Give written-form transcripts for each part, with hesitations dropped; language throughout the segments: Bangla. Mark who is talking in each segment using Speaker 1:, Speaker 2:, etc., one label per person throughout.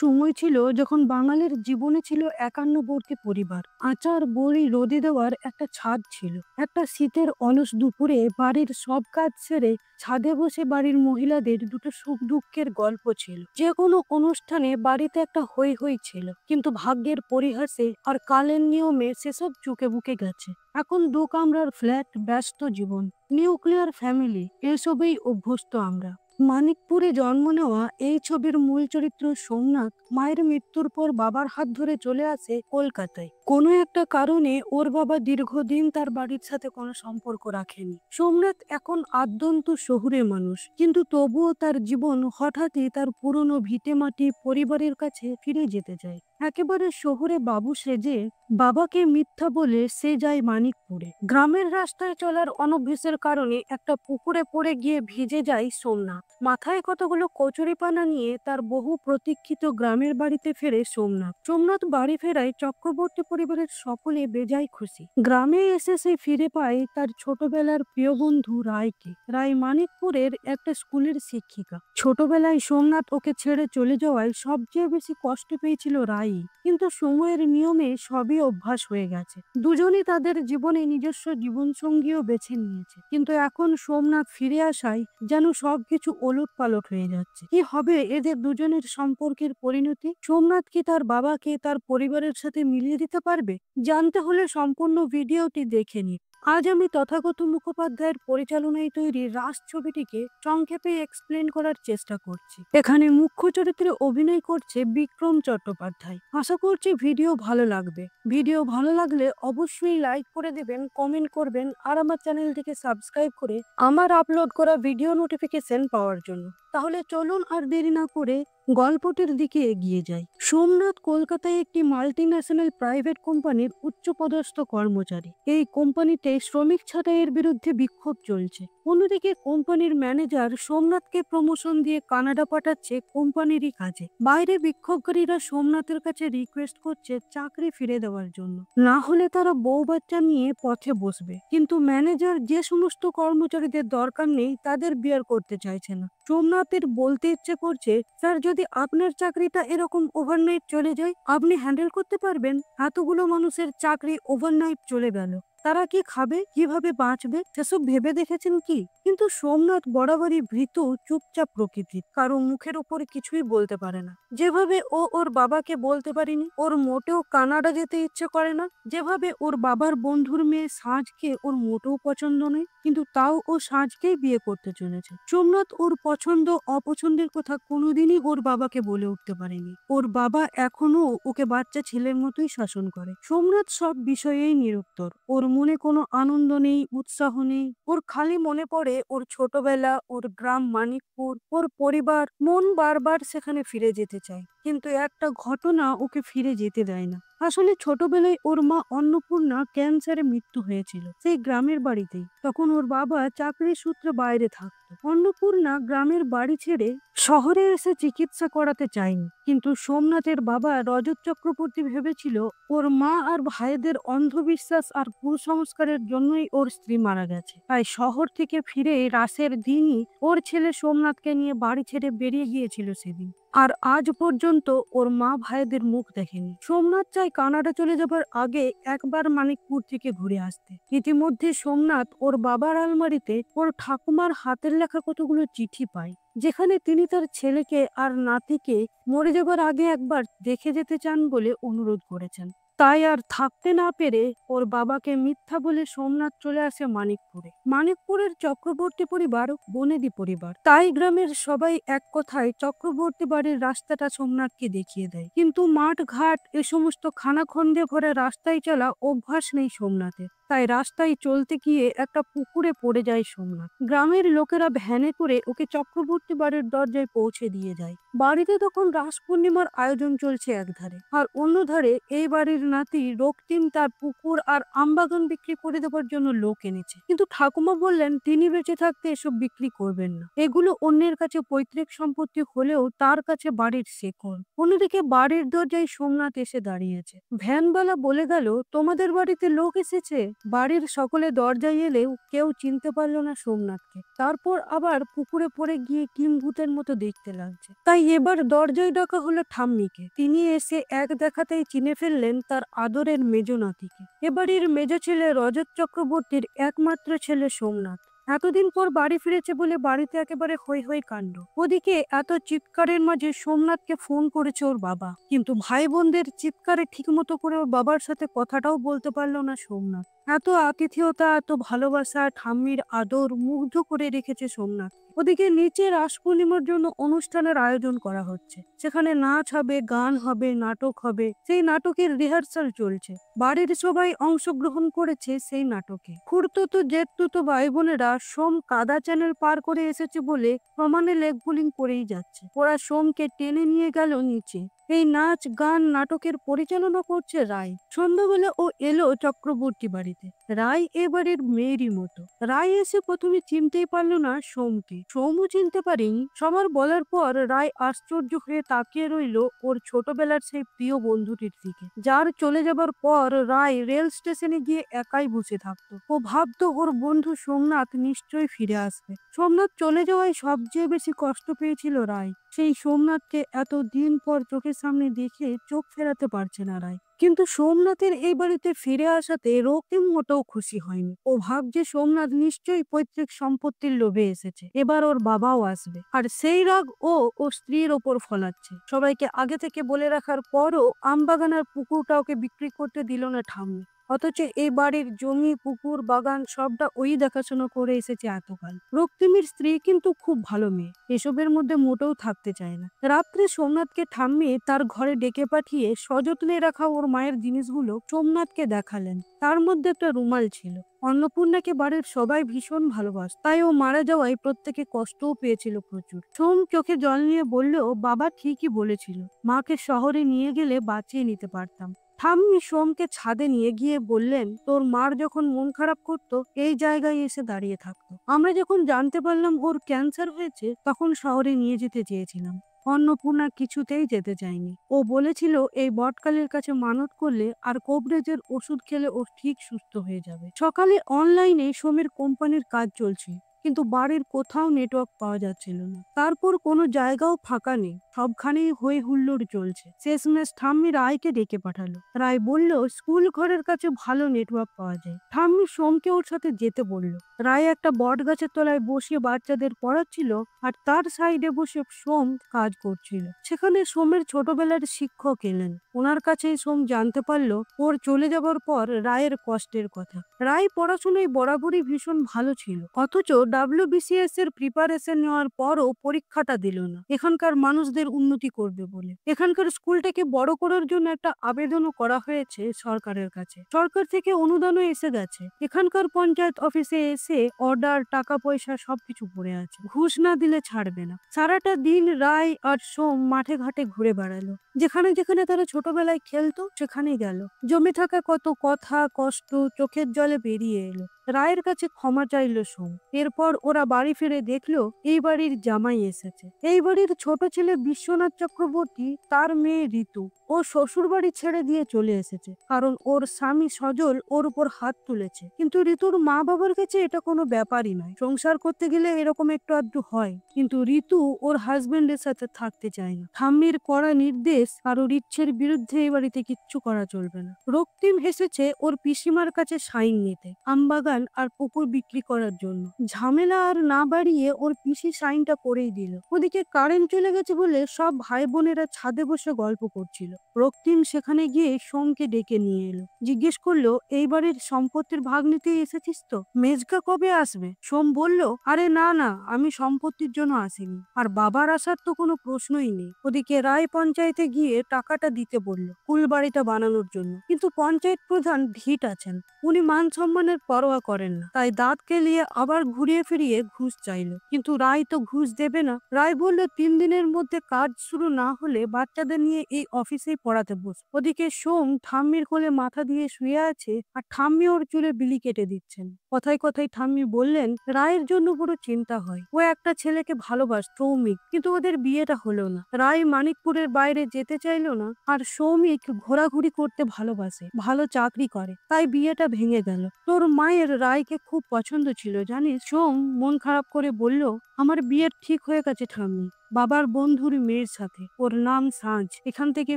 Speaker 1: সময় ছিল যখন বাঙালির জীবনে ছিল একান্নবর্তী পরিবার। আচার বড়ি রোদে দেওয়ার একটা ছাদ ছিল। একটা শীতের অলস দুপুরে বাড়ির সব কাজ সেরে ছাদে বসে বাড়ির মহিলাদের দুটো সুখ দুঃখের গল্প ছিল। যে কোনো অনুষ্ঠানে বাড়িতে একটা হই হই ছিল, কিন্তু ভাগ্যের পরিহাসে আর কালের নিয়মে সেসব চুকে বুকে গেছে। এখন দু কামরার ফ্ল্যাট, ব্যস্ত জীবন, নিউক্লিয়ার ফ্যামিলি, এসবেই অভ্যস্ত আমরা। মানিকপুরে জন্ম নেওয়া এই ছবির মূল চরিত্র সোমনাথ মায়ের মৃত্যুর পর বাবার হাত ধরে চলে আসে কলকাতায়। কোনো একটা কারণে ওর বাবা দীর্ঘদিন তার বাড়ির সাথে কোনো সম্পর্ক রাখেনি। সোমনাথ এখন আদ্যন্ত শহুরে মানুষ, কিন্তু তবুও তার জীবন হঠাৎই তার পুরনো ভিটেমাটি পরিবারের কাছে ফিরে যেতে চায়। একেবারে শহুরে বাবু সেজে বাবাকে মিথ্যা বলে সে যায় মানিকপুরে। গ্রামের রাস্তায় চলার অনভ্যেসের কারণে একটা পুকুরে পড়ে গিয়ে ভিজে যায় সোমনাথ। মাথায় কতগুলো কচুরিপানা নিয়ে তার বহু প্রতীক্ষিত গ্রামের বাড়িতে ফেরে সোমনাথ। সোমনাথ বাড়ি ফেরায় চক্রবর্তী পরিবারের সকলে বেজায় খুশি। গ্রামে এসে সে ফিরে পায় তার ছোটবেলার প্রিয় বন্ধু রায়কে। রায় মানিকপুরের একটা স্কুলের শিক্ষিকা। ছোটবেলায় সোমনাথ ওকে ছেড়ে চলে যাওয়ায় সবচেয়ে বেশি কষ্ট পেয়েছিল রায়, কিন্তু সময়ের নিয়মে সবই অভ্যাস হয়ে গেছে। দুজনই তাদের জীবনে নিজস্ব জীবনসঙ্গীও বেছে নিয়েছে, কিন্তু এখন সোমনাথ ফিরে আসায় যেন সবকিছু ওলট পালট হয়ে যাচ্ছে। কি হবে এদের দুজনের সম্পর্কের পরিণতি? সোমনাথ কি তার বাবাকে তার পরিবারের সাথে মিলিয়ে দিতে পারবে? জানতে হলে সম্পূর্ণ ভিডিওটি দেখে নিন। আজ আমি তথাগত মুখোপাধ্যায়ের পরিচালনায় তৈরি রাজ ছবিটিকে সংক্ষেপে এক্সপ্লেন করার চেষ্টা করছি। এখানে মুখ্য চরিত্রে অভিনয় করছে বিক্রম চট্টোপাধ্যায়। আশা করছি ভিডিও ভালো লাগবে। ভিডিও ভালো লাগলে অবশ্যই লাইক করে দেবেন, কমেন্ট করবেন আর আমার চ্যানেলটিকে সাবস্ক্রাইব করে আমার আপলোড করা ভিডিও নোটিফিকেশন পাওয়ার জন্য। তাহলে চলুন আর দেরি না করে গল্পটির দিকে এগিয়ে যাই। সোমনাথ কলকাতায় একটি মাল্টিন্যাশনাল প্রাইভেট কোম্পানির উচ্চপদস্থ কর্মচারী। এই কোম্পানিতে শ্রমিক ছাঁটাইয়ের বিরুদ্ধে বিক্ষোভ চলছে। অন্যদিকে কোম্পানির ম্যানেজার সোমনাথকে প্রমোশন দিয়ে কানাডা পাঠাচ্ছে কোম্পানিরই কাজে। বাইরে বিক্ষোভকারীরা সোমনাথের কাছে রিকোয়েস্ট করছে চাকরি ফিরে দেওয়ার জন্য, না হলে তারা বউ বাচ্চা নিয়ে পথে বসবে। কিন্তু ম্যানেজার যে সমস্ত কর্মচারীদের দরকার নেই তাদের বিয়ার করতে চাইছে না। সোমনাথের বলতে ইচ্ছে করছে, স্যার যদি আপনার চাকরিটা এরকম ওভারনাইট চলে যায়, আপনি হ্যান্ডেল করতে পারবেন? এতগুলো মানুষের চাকরি ওভারনাইট চলে গেল, তারা কি খাবে, কিভাবে বাঁচবে, সেসব ভেবে দেখেছেন কি? কিন্তু সোমনাথ বরাবরই ভীত, চুপচাপ প্রকৃতির, কারো মুখের উপরে কিছুই বলতে পারে না। যেভাবে ও ওর বাবাকে বলতে পারেনি ওর মোটেও কানাডা যেতে ইচ্ছে করে না, যেভাবে ওর বাবার বন্ধুর মেয়ে সাঁঝকে ওর মোটেও পছন্দ নয়, কিন্তু তাও ও সাঁঝকেই বিয়ে করতে চলেছে। সোমনাথ ওর পছন্দ অপছন্দের কথা কোনোদিনই ওর বাবাকে বলে উঠতে পারেনি। ওর বাবা এখনো ওকে বাচ্চা ছেলের মতোই শাসন করে। সোমনাথ সব বিষয়েই নিরুত্তর। ওর মনে কোনো আনন্দ নেই, উৎসাহ নেই। ওর খালি মনে পড়ে ওর ছোটবেলা, ওর গ্রাম মানিকপুর, ওর পরিবার। মন বারবার সেখানে ফিরে যেতে চায়, কিন্তু একটা ঘটনা ওকে ফিরে যেতে দেয় না। আসলে ছোটবেলায় ওর মা অন্নপূর্ণা ক্যান্সারে মৃত্যু হয়েছিল সেই গ্রামের বাড়িতেই। তখন ওর বাবা চাকরির সূত্রে বাইরে থাকতো। অন্নপূর্ণা গ্রামের বাড়ি ছেড়ে শহরে এসে চিকিৎসা করাতে চায়নি, কিন্তু সোমনাথের বাবা রজত চক্রবর্তী ভেবেছিল ওর মা আর ভাইদের অন্ধবিশ্বাস আর কুসংস্কারের জন্যই ওর স্ত্রী মারা গেছে। তাই শহর থেকে ফিরে রাসের দিনই ওর ছেলে সোমনাথকে নিয়ে বাড়ি ছেড়ে বেরিয়ে গিয়েছিল সেদিন। আর আজ পর্যন্ত ওর মা ভাইদের মুখ দেখেনি। সোমনাথ চায় কানাডা চলে যাবার আগে একবার মানিকপুর থেকে ঘুরে আসতে। ইতিমধ্যে সোমনাথ ওর বাবার আলমারিতে ওর ঠাকুমার হাতের লেখা কতগুলো চিঠি পায়, যেখানে তিনি তার ছেলেকে আর নাতিকে মরে যাবার আগে একবার দেখে যেতে চান বলে অনুরোধ করেছেন। তাই আর থাকতে না পেরে ওর বাবাকে মিথ্যা বলে সোমনাথ চলে আসে মানিকপুরে। মানিকপুরের চক্রবর্তী পরিবার বনেদি পরিবার, তাই গ্রামের সবাই এক কথায় চক্রবর্তী বাড়ির রাস্তাটা সোমনাথকে দেখিয়ে দেয়। কিন্তু মাঠ ঘাট এ সমস্ত খানাখন্দে ভরে রাস্তায় চলা অভ্যাস নেই সোমনাথের, তাই রাস্তায় চলতে গিয়ে একটা পুকুরে পড়ে যায় সোমনাথ। গ্রামের লোকেরা ভ্যানে করে ওকে চক্রবর্তী বাড়ির দরজায় পৌঁছে দিয়ে যায়। বাড়িতে তখন রাস পূর্ণিমার আয়োজন চলছে একধারে, আর অন্যধারে এই বাড়ির নাতি রক্তিম তার পুকুর আর আমবাগান বিক্রি করে দেওয়ার জন্য লোক এনেছে। কিন্তু ঠাকুমা বললেন তিনি বেঁচে থাকতে এসব বিক্রি করবেন না, এগুলো অন্যের কাছে পৈতৃক সম্পত্তি হলেও তার কাছে বাড়ির শেকল। অন্যদিকে বাড়ির দরজায় সোমনাথ এসে দাঁড়িয়েছে। ভ্যানওয়ালা বলে গেল, তোমাদের বাড়িতে লোক এসেছে। বাড়ির সকলে দরজায় এলেও কেউ চিনতে পারলো না সোমনাথকে। তারপর আবার পুকুরে পড়ে গিয়ে কিম্ভূতের মতো দেখতে লাগছে। তাই এবার দরজায় ডাকা হলো ঠাম্মিকে। তিনি এসে এক দেখাতেই চিনে ফেললেন তার আদরের মেজ নাতিকে। এবাড়ির মেজ ছেলে রজত চক্রবর্তীর একমাত্র ছেলে সোমনাথ। এতদিন পর বাড়ি ফিরেছে বলে বাড়িতে একেবারে হৈ হৈ কাণ্ড। ওদিকে এত চিৎকারের মাঝে সোমনাথকে ফোন করেছে ওর বাবা, কিন্তু ভাই বোনদের চিৎকারে ঠিক মতো করে ওর বাবার সাথে কথাটাও বলতে পারলো না সোমনাথ। এত আতিথেয়তা, এত ভালোবাসা, ঠাম্মির আদর মুগ্ধ করে রেখেছে সোমনাথ। ওদিকে নিচে রাস পূর্ণিমার জন্য অনুষ্ঠানের আয়োজন করা হচ্ছে। সেখানে নাচ হবে, গান হবে, নাটক হবে। সেই নাটকের রিহার্সাল চলছে। বাড়ির সবাই অংশগ্রহণ করেছে সেই নাটকে। খুড়তুতো জেঠতুতো ভাই বোনেরা সোম কাদা চ্যানেল পার করে এসেছে বলে সমানে লেগ পুলিং করেই যাচ্ছে। ওরা সোমকে টেনে নিয়ে গেল নিচে। এই নাচ গান নাটকের পরিচালনা করছে রায়। সন্ধ্যাবেলা ও এলো চক্রবর্তী বাড়িতে। রায় এ বাড়ির মেয়েরই মতো। রায় এসে প্রথমে চিনতেই পারলো না সোমকে। সোমও চিনতে পারেনি। সবার বলার পর রায় আশ্চর্য হয়ে তাকিয়ে রইল ওর ছোটবেলার সেই প্রিয় বন্ধুটির দিকে, যার চলে যাবার পর রায় রেল স্টেশনে গিয়ে একাই বসে থাকতো। ও ভাবতো ওর বন্ধু সোমনাথ নিশ্চয়ই ফিরে আসবে। সোমনাথ চলে যাওয়ায় সবচেয়ে বেশি কষ্ট পেয়েছিল রায়। সেই সোমনাথকে এত দিন পর চোখের সামনে দেখে চোখ ফেরাতে পারছে না রায়। কিন্তু সোমনাথের এই বাড়িতে ফিরে আসাতে রক্তিম মোটেও খুশি হয়নি। ও ভাবছে সোমনাথ নিশ্চয়ই পৈতৃক সম্পত্তির লোভে এসেছে। এবার ওর বাবাও আসবে, আর সেই রাগ ও স্ত্রীর ওপর ফলাচ্ছে। সবাইকে আগে থেকে বলে রাখার পরও আমবাগান আর পুকুরটা ওকে বিক্রি করতে দিল না ঠাম্মি। অথচ এই বাড়ির জমি, পুকুর, বাগান সবটা ওই দেখাশোনা করে এসেছে এতকাল। রক্তিমের স্ত্রী কিন্তু খুব ভালো মেয়ে, এসবের মধ্যে মোটেও থাকতে চায় না। রাত্রে সোমনাথকে ঠাম্মি তার ঘরে ডেকে পাঠিয়ে সযত্নে রাখা ওর মায়ের জিনিসগুলো সোমনাথকে দেখালেন। তার মধ্যে একটা রুমাল ছিল। অন্নপূর্ণাকে বাড়ির সবাই ভীষণ ভালোবাসত, তাই ও মারা যাওয়ায় প্রত্যেকে কষ্টও পেয়েছিল প্রচুর। সোম চোখে জল নিয়ে বলল, বাবা ঠিকই বলেছিল, মাকে শহরে নিয়ে গেলে বাঁচিয়ে নিতে পারতাম। ঠাম্মি সোমকে ছাদে নিয়ে গিয়ে বললেন, তোর মার যখন মন খারাপ করতো এই জায়গায় এসে দাঁড়িয়ে থাকতো। আমরা যখন জানতে পারলাম ওর ক্যান্সার হয়েছে তখন শহরে নিয়ে যেতে চেয়েছিলাম। অন্নপূর্ণা কিছুতেই যেতে চায়নি। ও বলেছিল এই বটকালের কাছে মানত করলে আর কোবরেজের ওষুধ খেলে ও ঠিক সুস্থ হয়ে যাবে। সকালে অনলাইনে সোমের কোম্পানির কাজ চলছে, কিন্তু বাড়ির কোথাও নেটওয়ার্ক পাওয়া যাচ্ছিল না। তারপর কোনো জায়গাও ফাঁকা নেই, সবখানেই হই হুল্লোড় চলছে। শেষমেশ ঠাম্মি রায়কে ডেকে পাঠালো। রায় বলল স্কুল ঘরের কাছে ভালো নেটওয়ার্ক পাওয়া যায়। ঠাম্মি সোমকে ওর সাথে যেতে বলল। রায় একটা বট গাছের তলায় বসে বাচ্চাদের পড়াচ্ছিল, আর তার সাইডে বসে সোম কাজ করছিল। সেখানে সোমের ছোটবেলার শিক্ষক এলেন। ওনার কাছেই সোম জানতে পারলো ওর চলে যাবার পর রায়ের কষ্টের কথা। রায় পড়াশোনায় বরাবরই ভীষণ ভালো ছিল, অথচ WBCS এর প্রিপারেশন নেওয়ার পরও পরীক্ষাটা দিল না এখানকার মানুষদের উন্নতি করবে বলে। এখানকার স্কুলটাকে বড় করার জন্য একটা আবেদনও করা হয়েছে সরকারের কাছে। সরকার থেকে অনুদানও এসে গেছে। এখানকার পঞ্চায়েত অফিসে এসে অর্ডার, টাকা পয়সা সবকিছু পড়ে আছে। ঘুষ না দিলে ছাড়বে না। সারাটা দিন রায় আর সোম মাঠে ঘাটে ঘুরে বেড়ালো। যেখানে যেখানে তারা ছোটবেলায় খেলতো সেখানেই গেল। জমে থাকা কত কথা, কষ্ট চোখের জলে বেরিয়ে এলো। রায়ের কাছে ক্ষমা চাইল সোম। এরপর ওরা বাড়ি ফিরে দেখলো এই বাড়ির জামাই এসেছে। এই বাড়ির ছোট ছেলে বিশ্বনাথ চক্রবর্তী, তার মেয়ে ঋতু। ও শ্বশুর বাড়ি ছেড়ে দিয়ে চলে এসেছে, কারণ ওর স্বামী সজল ওর উপর হাত তুলেছে। কিন্তু ঋতুর মা বাবার কাছে এটা কোনো ব্যাপারই নয়। সংসার করতে গেলে এরকম একটু আধটু হয়, কিন্তু ঋতু ওর হাজবেন্ডের সাথে থাকতে চায় না। ঠাম্মির কড়া নির্দেশ, কারোর ইচ্ছের বিরুদ্ধে এই বাড়িতে কিচ্ছু করা চলবে না। রক্তিম হেসেছে ওর পিসিমার কাছে সাইন নিতে, আমবাগান আর পুকুর বিক্রি করার জন্য। ঝামেলা আর না বাড়িয়ে ওর পিসি সাইনটা করেই দিল। ওদিকে কারেন্ট চলে গেছে বলে সব ভাই বোনেরা ছাদে বসে গল্প করছিল। রক্তিম সেখানে গিয়ে সোমকে ডেকে নিয়ে এলো। জিজ্ঞেস করলো, এই বাড়ির সম্পত্তির ভাগ নিতে এসেছিস তো? মেজকা কবে আসবে? সোম বলল, আরে না না, আমি সম্পত্তির জন্য আসিনি, আর বাবার আসার তো কোনো প্রশ্নই নেই। ওদিকে রায় পঞ্চায়েতে গিয়ে টাকাটা দিতে বলল কুল বাড়িটা বানানোর জন্য, কিন্তু পঞ্চায়েত প্রধান ঢিট আছেন। উনি মান সম্মানের পরোয়া করেন না, তাই দাঁত কেলিয়ে আবার ঘুরিয়ে ফিরিয়ে ঘুষ চাইলো, কিন্তু রায় তো ঘুষ দেবে না। রায় বলল 3 দিনের মধ্যে কাজ শুরু না হলে বাচ্চাদের নিয়ে এই অফিসেই পড়াতে বস। ওদিকে সোম ঠাম্মির কোলে মাথা দিয়ে শুয়ে আছে আর ঠাম্মি ওর চুলে বিলি কেটে দিচ্ছেন। কথায় কথায় ঠাম্মি বললেন রায়ের জন্য বড় চিন্তা হয়, ও একটা ছেলেকে ভালোবাসত সৌমিক, কিন্তু ওদের বিয়েটা হলো না। রায় মানিকপুরের বাইরে যেতে চাইলো না, আর সৌমিক ঘোরাঘুরি করতে ভালোবাসে, ভালো চাকরি করে, তাই বিয়েটা ভেঙে গেল। তোর মায়ের রায়কে খুব পছন্দ ছিল জানিস। সোম মন খারাপ করে বলল আমার বিয়ের ঠিক হয়ে গেছে ঠাম্মি, বাবার বন্ধুর মেয়ের সাথে, ওর নাম সাঁঝ। এখান থেকে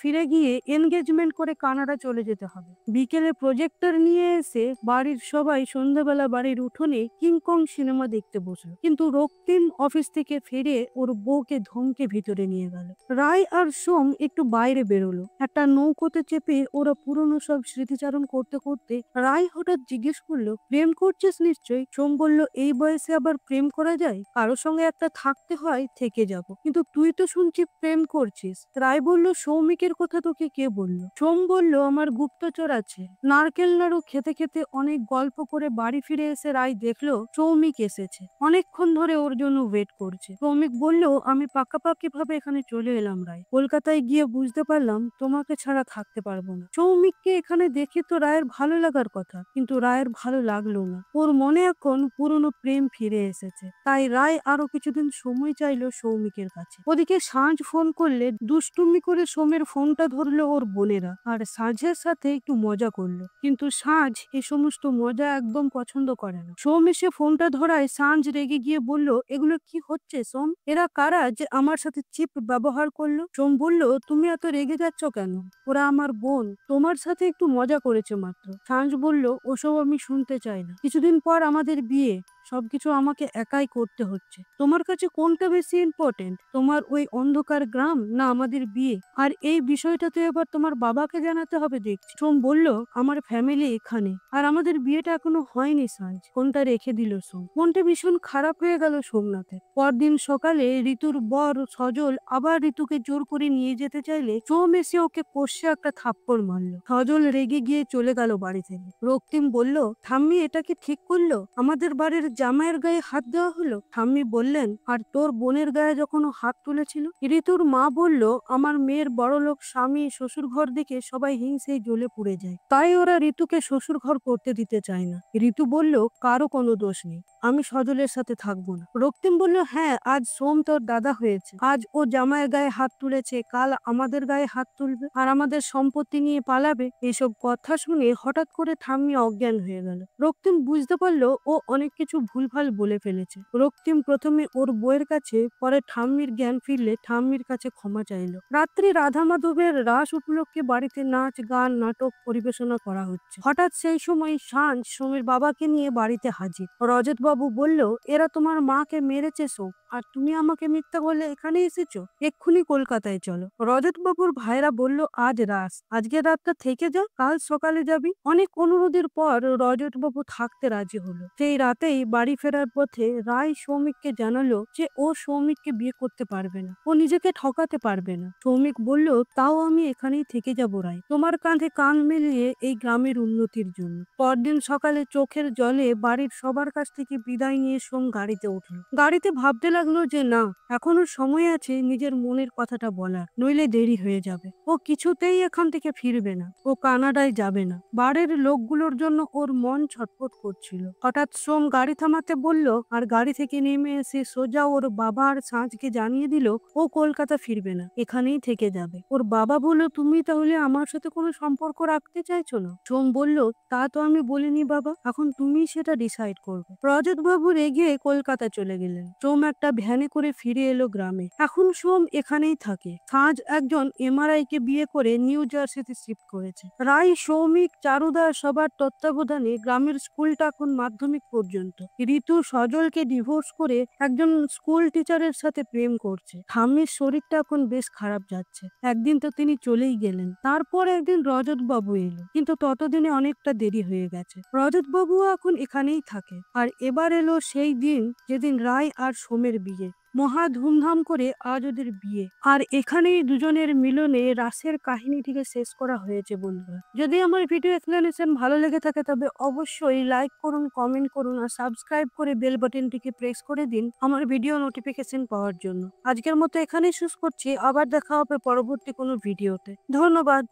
Speaker 1: ফিরে গিয়ে এনগেজমেন্ট করে কানাডা চলে যেতে হবে। বিকেলে প্রজেক্টর নিয়ে এসে বাড়ির সবাই সন্ধ্যাবেলা বাড়ির উঠোনে কিংকং সিনেমা দেখতে বসলো, কিন্তু রক্তিম অফিস থেকে ফিরে ওর বউকে ধমকে ভিতরে নিয়ে গেল। রায় আর সোম একটু বাইরে বেরোলো, একটা নৌকোতে চেপে ওরা পুরনো সব স্মৃতিচারণ করতে করতে রায় হঠাৎ জিজ্ঞেস করলো প্রেম করছিস নিশ্চয়ই। সোম বলল এই বয়সে আবার প্রেম করা যায়, কারোর সঙ্গে একটা থাকতে হয় থেকে যাব, কিন্তু তুই তো শুনছি প্রেম করছিস। রায় বলল সৌমিকের কথা তোকে কে বলল। সোম বলল আমার গুপ্তচর আছে। নারকেল নাড়ু খেতে খেতে অনেক গল্প করে বাড়ি ফিরে এসে রায় দেখলো সৌমিক এসেছে, অনেকক্ষণ ধরে ওর জন্য ওয়েট করছে। সৌমিক বলল আমি পাকাপাকি ভাবে এখানে চলে এলাম রায়, কলকাতায় গিয়ে বুঝতে পারলাম তোমাকে ছাড়া থাকতে পারবো না। সৌমিককে এখানে দেখে তো রায়ের ভালো লাগার কথা, কিন্তু রায়ের ভালো লাগলো না, ওর মনে এখন পুরনো প্রেম ফিরে এসেছে। তাই রায় আরো কিছুদিন সময় চাইলো সৌমিকের কাছে। ওদিকে সাঁঝ ফোন করলে দুষ্টুমি করে সোমের ফোনটা ধরলো ওর বোনেরা, আর সাঁঝের সাথে একটু মজা করলো, কিন্তু সাঁঝ এ সমস্ত মজা একদম পছন্দ করে না। সোম এসে ফোনটা ধরায় সাঁঝ রেগে গিয়ে বলল এগুলো কি হচ্ছে সোম, এরা কারা যে আমার সাথে চিপ ব্যবহার করলো। সোম বলল তুমি এত রেগে যাচ্ছ কেন, ওরা আমার বোন, তোমার সাথে একটু মজা করেছে মাত্র। সাঁঝ বলল ওসব আমি শুনতে চাই না, কিছুদিন পর আমাদের বিয়ে, সবকিছু আমাকে একাই করতে হচ্ছে। তোমার কাছে কোনটা বেশি ইম্পর্টেন্ট, তোমার ওই অন্ধকার গ্রাম না আমাদের বিয়ে? আর এই বিষয়টা তো এবার তোমার বাবাকে জানাতে হবে দেখছি। সোম বলল আমার ফ্যামিলি এখানে, আর আমাদের বিয়েটা এখনো হয়নি। সাঁঝ ফোনটা রেখে দিল। সোম মনটা ভীষণ খারাপ হয়ে গেল সোমনাথের। পরদিন সকালে ঋতুর বর সজল আবার ঋতুকে জোর করে নিয়ে যেতে চাইলে সোম এসে ওকে কষে একটা থাপ্পড় মারলো। সজল রেগে গিয়ে চলে গেল বাড়ি থেকে। রক্তিম বলল ঠাম্মি এটা কি ঠিক করলো, আমাদের বাড়ির জামাইয়ের গায়ে হাত দেওয়া হলো। ঠাম্মি বললেন আর তোর বোনের গায়ে যখন ও হাত তুলেছিল। ঋতুর মা বলল আমার মেয়ের বড়লোক স্বামী শ্বশুর ঘর দেখে সবাই হিংসেই জ্বলে পুড়ে যায়, তাই ওরা ঋতুকে শ্বশুর ঘর করতে দিতে চায় না। ঋতু বলল কারো কোনো দোষ নেই, আমি সজলের সাথে থাকবো না। রক্তিম বলল হ্যাঁ আজ সোম তোর দাদা হয়েছে, আজ ও জামাইয়ের গায়ে হাত তুলেছে, কাল আমাদের গায়ে হাত তুলবে আর আমাদের সম্পত্তি নিয়ে পালাবে। এসব কথা শুনে হঠাৎ করে ঠাম্মি অজ্ঞান হয়ে গেল। রক্তিম বুঝতে পারলো ও অনেক কিছু ভুলভাল বলে ফেলেছে। রক্তিম প্রথমে ওর বইয়ের কাছে, পরে ঠাম্মির জ্ঞান ফিরলে ঠাম্মির কাছে ক্ষমা চাইলো। রাত্রি রাধা মাধবের রাস উপলক্ষে বাড়িতে নাচ গান নাটক পরিবেশনা করা হচ্ছে। হঠাৎ সেই সময় সাঁঝ সোমের বাবাকে নিয়ে বাড়িতে হাজির। রজত বাবু বলল এরা তোমার মাকে মেরেছে সোম, আর তুমি আমাকে মিথ্যা বলে এখানে এসেছো, এক্ষুনি কলকাতায় চলো। রজত বাবুর ভাইরা বলল আজ রাস, আজকে রাতটা থেকে যা, কাল সকালে যাবি। অনেক অনুরোধের পর রজত বাবু থাকতে রাজি হলো। সেই রাতেই বাড়ি ফেরার পথে রায় সৌমিককে জানালো যে ও সৌমিককে বিয়ে করতে পারবে না, ও নিজেকে ঠকাতে পারবে না। সৌমিক বলল তাও আমি এখানেই থেকে যাব রায়, তোমার কাঁধে কান মিলিয়ে এই গ্রামের উন্নতির জন্য। পরদিন সকালে চোখের জলে বাড়ির সবার কাছ থেকে বিদায় নিয়ে সোম গাড়িতে উঠলো। গাড়িতে ভাবতে লাগলো যে না, এখনো সময় আছে নিজের মনের কথাটা বলার, নইলে দেরি হয়ে যাবে। ও কিছুতেই এখান থেকে ফিরবে না, ও কানাডায় যাবে না। বাড়ির লোকগুলোর জন্য ওর মন ছটফট করছিল। হঠাৎ সোম গাড়ি থামাতে বলল, আর গাড়ি থেকে নেমে এসে সোজা ওর বাবা আর সাঁঝকে জানিয়ে দিল ও কলকাতা ফিরবে না, এখানেই থেকে যাবে। ওর বাবা বলল তুমি তাহলে আমার সাথে কোনো সম্পর্ক রাখতে চাইছো না? সোম বলল তা তো আমি বলিনি বাবা, এখন তুমি সেটা ডিসাইড করবে। রজত বাবু রেগে কলকাতা চলে গেলেন। সোম একটা ভ্যানে করে ফিরে এলো গ্রামে। এখন সোম এখানেই থাকে। সাঁঝ একজন এমআরআই কে বিয়ে করে নিউ জার্সিতে শিফট করেছে। রায় সৌমিক চারুদা সবার তত্ত্বাবধানে গ্রামের স্কুলটা এখন মাধ্যমিক পর্যন্ত। ঋতু সজলকে ডিভোর্স করে একজন স্কুল টিচারের সাথে প্রেম করছে। ঠাম্মির শরীরটা এখন বেশ খারাপ যাচ্ছে। একদিন তো তিনি চলেই গেলেন, তারপর একদিন রজত বাবু এলো, কিন্তু ততদিনে অনেকটা দেরি হয়ে গেছে। রজত বাবু এখন এখানেই থাকে। আর এবার এলো সেই দিন যেদিন রায় আর সোমের বিয়ে। মহা ধুমধাম করে আজ ওদের বিয়ে। আর এখানেই দুজনের মিলনে রাসের কাহিনীটিকে শেষ করা হয়েছে বন্ধুরা। যদি আমার ভিডিও এক্সপ্লেনেশন ভালো লেগে থাকে তবে অবশ্যই লাইক করুন, কমেন্ট করুন আর সাবস্ক্রাইব করে বেল বাটনটিকে প্রেস করে দিন আমার ভিডিও নোটিফিকেশন পাওয়ার জন্য। আজকের মতো এখানেই শেষ করছি, আবার দেখা হবে পরবর্তী কোনো ভিডিওতে। ধন্যবাদ।